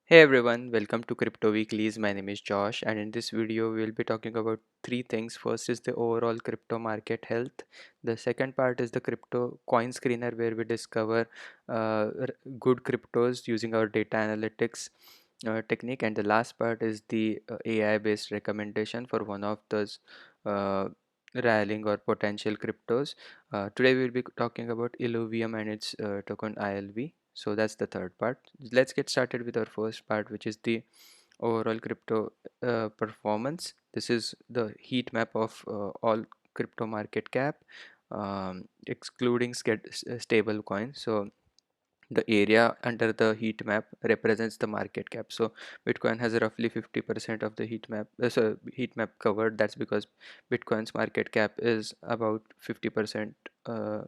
Hey everyone, welcome to Crypto Weeklies. My name is Josh, and in this video, we will be talking about three things. First is the overall crypto market health. The second part is the crypto coin screener, where we discover good cryptos using our data analytics technique. And the last part is the AI based recommendation for one of those uh, rallying or potential cryptos. Today, we will be talking about Illuvium and its token ILV. So that's the third part. Let's get started with our first part, which is the overall crypto performance. This is the heat map of all crypto market cap, excluding stable coins. So the area under the heat map represents the market cap. So Bitcoin has roughly 50% of the heat map covered. That's because Bitcoin's market cap is about 50%,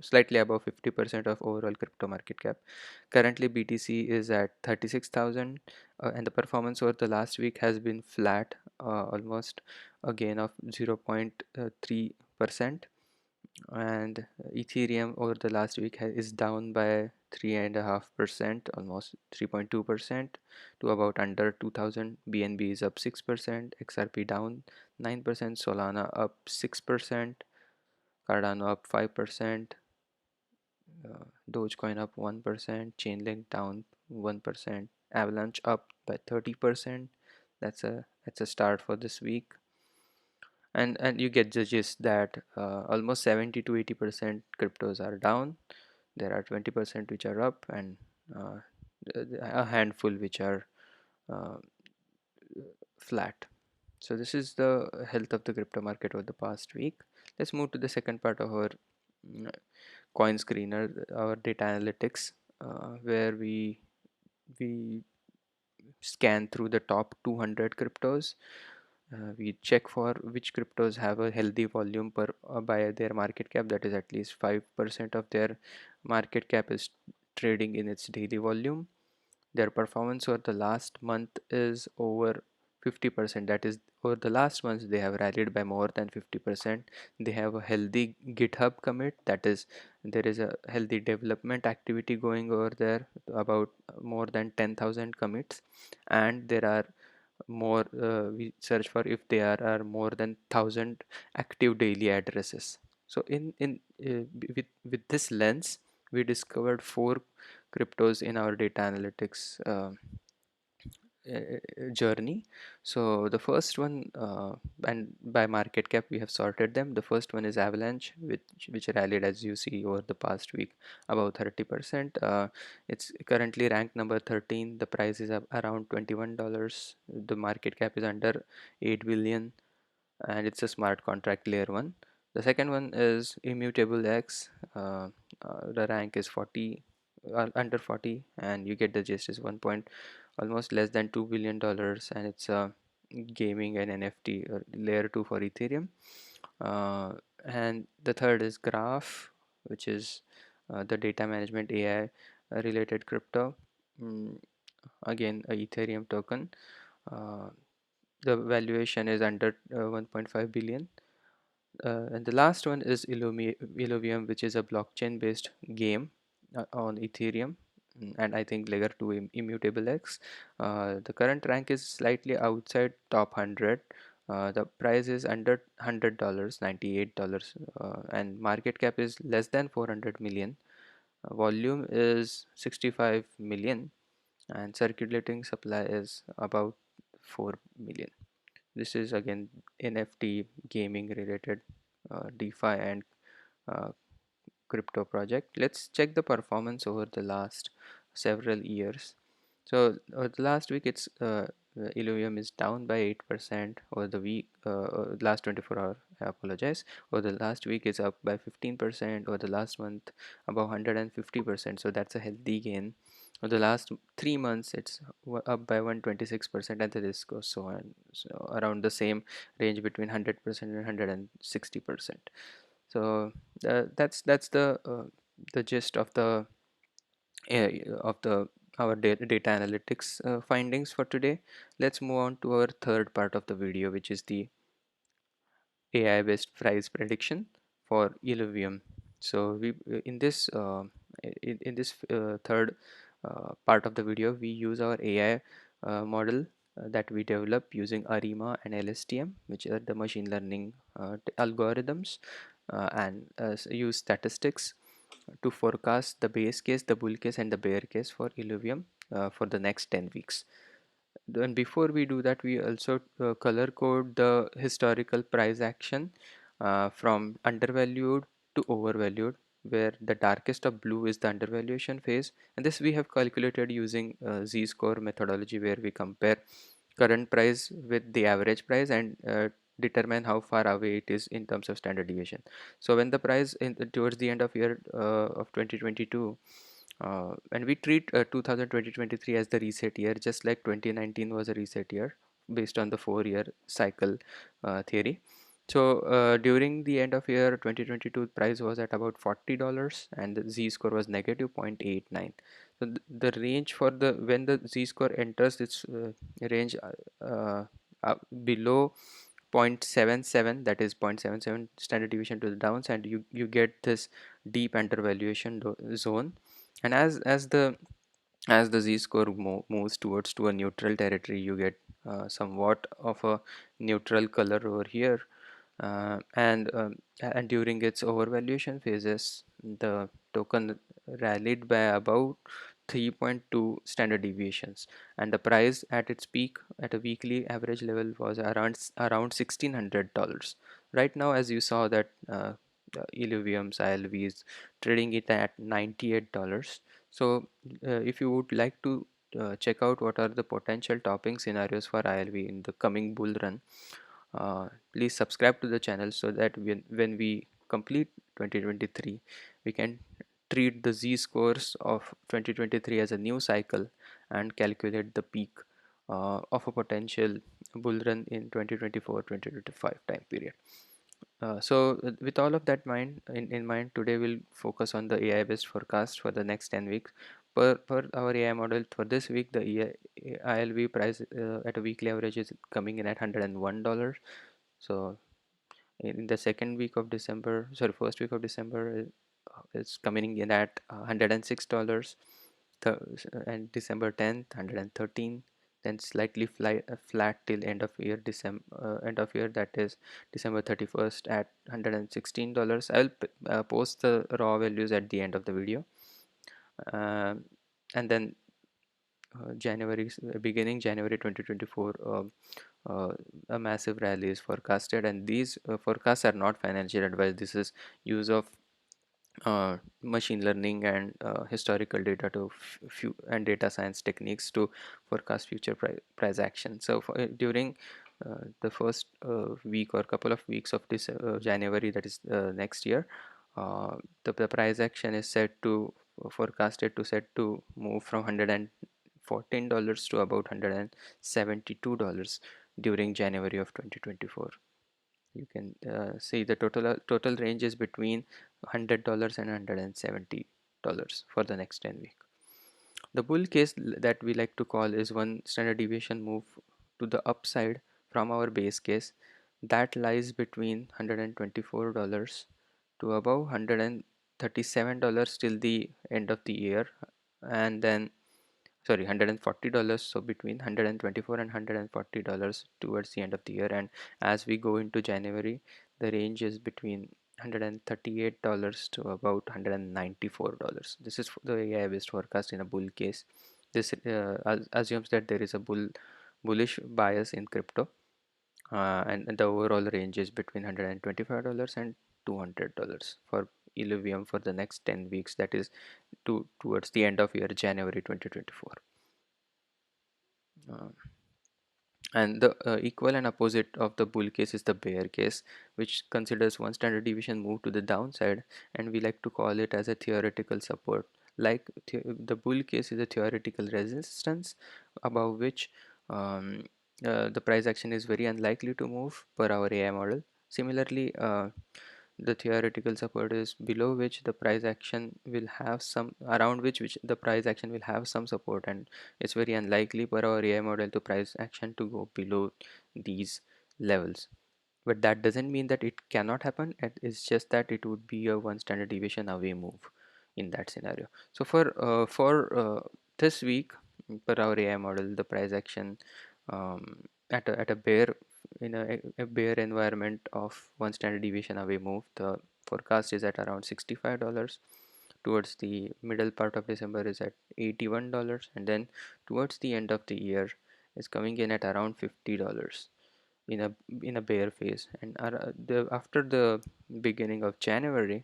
slightly above 50% of overall crypto market cap. Currently BTC is at 36,000, and the performance over the last week has been flat, almost a gain of 0.3%. And Ethereum over the last week is down by 3.5%, almost 3.2% to about under 2000. BNB is up 6%, XRP down 9%, Solana up 6%, Cardano up 5%, Dogecoin up 1%, Chainlink down 1%, Avalanche up by 30%. That's a start for this week. And you get the gist that almost 70 to 80% cryptos are down. There are 20% which are up, and uh, a handful which are uh, flat. So this is the health of the crypto market over the past week. Let's move to the second part of our mm, coin screener, our data analytics, where we scan through the top 200 cryptos. We check for which cryptos have a healthy volume per by their market cap, that is at least 5% of their market cap is trading in its daily volume. Their performance over the last month is over 50%. That is, over the last month they have rallied by more than 50%. They have a healthy GitHub commit, that is, there is a healthy development activity going over there, about more than 10,000 commits. And there are more, we search for if there are more than 1,000 active daily addresses. So with this lens, we discovered four cryptos in our data analytics journey. So the first one, and by market cap we have sorted them. The first one is Avalanche, which rallied, as you see, over the past week about 30%. It's currently ranked number 13. The price is around $21. The market cap is under 8 billion, and it's a smart contract layer one. The second one is Immutable X. The rank is 40, under 40, and you get the gist, is 1 point, almost less than $2 billion, and it's a gaming and NFT layer 2 for Ethereum. And the third is Graph, which is the data management AI related crypto. Mm, Again, a Ethereum token. Uh, the valuation is under 1.5 billion. And the last one is Illuvium, which is a blockchain based game on Ethereum. And I think layer 2 Immutable X. The current rank is slightly outside top 100. The price is under $100, $98, and market cap is less than 400 million. Volume is 65 million, and circulating supply is about 4 million. This is again NFT gaming related DeFi and uh, crypto project. Let's check the performance over the last several years. So the last week, it's Illuvium is down by 8% over the week. Last 24 hour, I apologize. Over the last week, it's up by 15%. Over the last month, about 150%. So that's a healthy gain. Over the last 3 months, it's up by 126%, and the list goes so on. So around the same range between 100% and 160%. So that's the gist of the our data analytics findings for today. Let's move on to our third part of the video, which is the AI based price prediction for Illuvium. So we in this third part of the video, we use our AI model that we develop using ARIMA and LSTM, which are the machine learning algorithms, and use statistics to forecast the base case, the bull case, and the bear case for Illuvium for the next 10 weeks. Then before we do that, we also color code the historical price action from undervalued to overvalued, where the darkest of blue is the undervaluation phase, and this we have calculated using z-score methodology, where we compare current price with the average price and determine how far away it is in terms of standard deviation. So when the price towards the end of year of 2022, and we treat 2023 as the reset year, just like 2019 was a reset year based on the 4-year cycle theory. So during the end of year 2022, price was at about $40 and the z-score was negative 0.89. So the range for the when the z-score enters its range uh, below 0.77, that is 0.77 standard deviation to the downside, you get this deep undervaluation zone. And as the z-score moves towards to a neutral territory, you get somewhat of a neutral color over here, and during its overvaluation phases, the token rallied by about 3.2 standard deviations, and the price at its peak at a weekly average level was around $1,600. Right now, as you saw that Illuvium's ILV is trading it at $98. So if you would like to check out what are the potential topping scenarios for ILV in the coming bull run, please subscribe to the channel so that when we complete 2023, we can treat the z-scores of 2023 as a new cycle and calculate the peak of a potential bull run in 2024-2025 time period. So with all of that in mind, today we'll focus on the AI based forecast for the next 10 weeks. Per our AI model for this week, the ILV price at a weekly average is coming in at $101. So in the second week of December, sorry, first week of December, it's coming in at $106. And December 10th, 113. Then slightly flat till end of year that is December 31st at $116. I'll post the raw values at the end of the video. And then beginning January 2024, a massive rally is forecasted, and these forecasts are not financial advice. This is use of machine learning and historical data to few and data science techniques to forecast future price action. So during the first week or couple of weeks of this January, that is next year, the price action is set to forecasted to set to move from $114 to about $172 during January of 2024. You can see the total range is between $100 and $170 for the next 10 weeks. The bull case that we like to call is one standard deviation move to the upside from our base case that lies between $124 to above $137 till the end of the year, and then sorry, $140, so between 124 and $140 towards the end of the year. And as we go into January, the range is between $138 to about $194. This is the AI based forecast in a bull case. This assumes that there is a bullish bias in crypto, and the overall range is between $125 and $200 for Illuvium for the next 10 weeks, that is towards the end of year January 2024. uh, and the equal and opposite of the bull case is the bear case, which considers one standard deviation move to the downside, and we like to call it as a theoretical support. Like the bull case is a theoretical resistance above which the price action is very unlikely to move per our AI model. Similarly, the theoretical support is below which the price action will have some around which the price action will have some support, and it's very unlikely per our AI model to price action to go below these levels. But that doesn't mean that it cannot happen. It's just that it would be a one standard deviation away move in that scenario. So for this week, per our AI model, the price action at a bear in a bear environment of one standard deviation away move, the forecast is at around $65. Towards the middle part of December is at $81, and then towards the end of the year is coming in at around $50 in a bear phase. And after the beginning of January,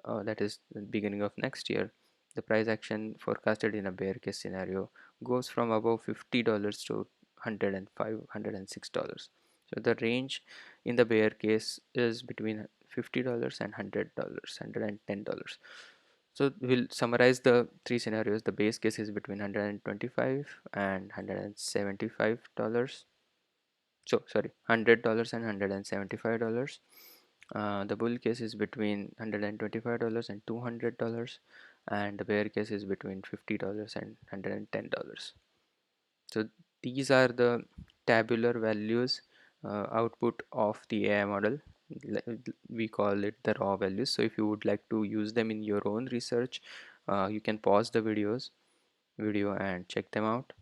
that is the beginning of next year, the price action forecasted in a bear case scenario goes from above $50 to 105 $106. So the range in the bear case is between $50 and $100 $110. So we'll summarize the three scenarios. The base case is between 125 and $175. So sorry, $100 and $175. The bull case is between $125 and $200, and the bear case is between $50 and $110. So these are the tabular values, output of the AI model. We call it the raw values. So if you would like to use them in your own research, you can pause the video and check them out.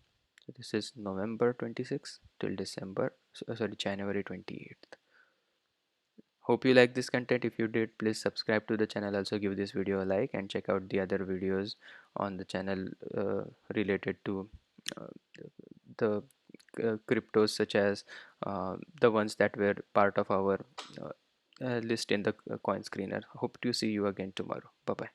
So this is November 26th till December, sorry, January 28th. Hope you like this content. If you did, please subscribe to the channel. Also give this video a like and check out the other videos on the channel related to uh, the cryptos, such as the ones that were part of our list in the coin screener. Hope to see you again tomorrow. Bye bye.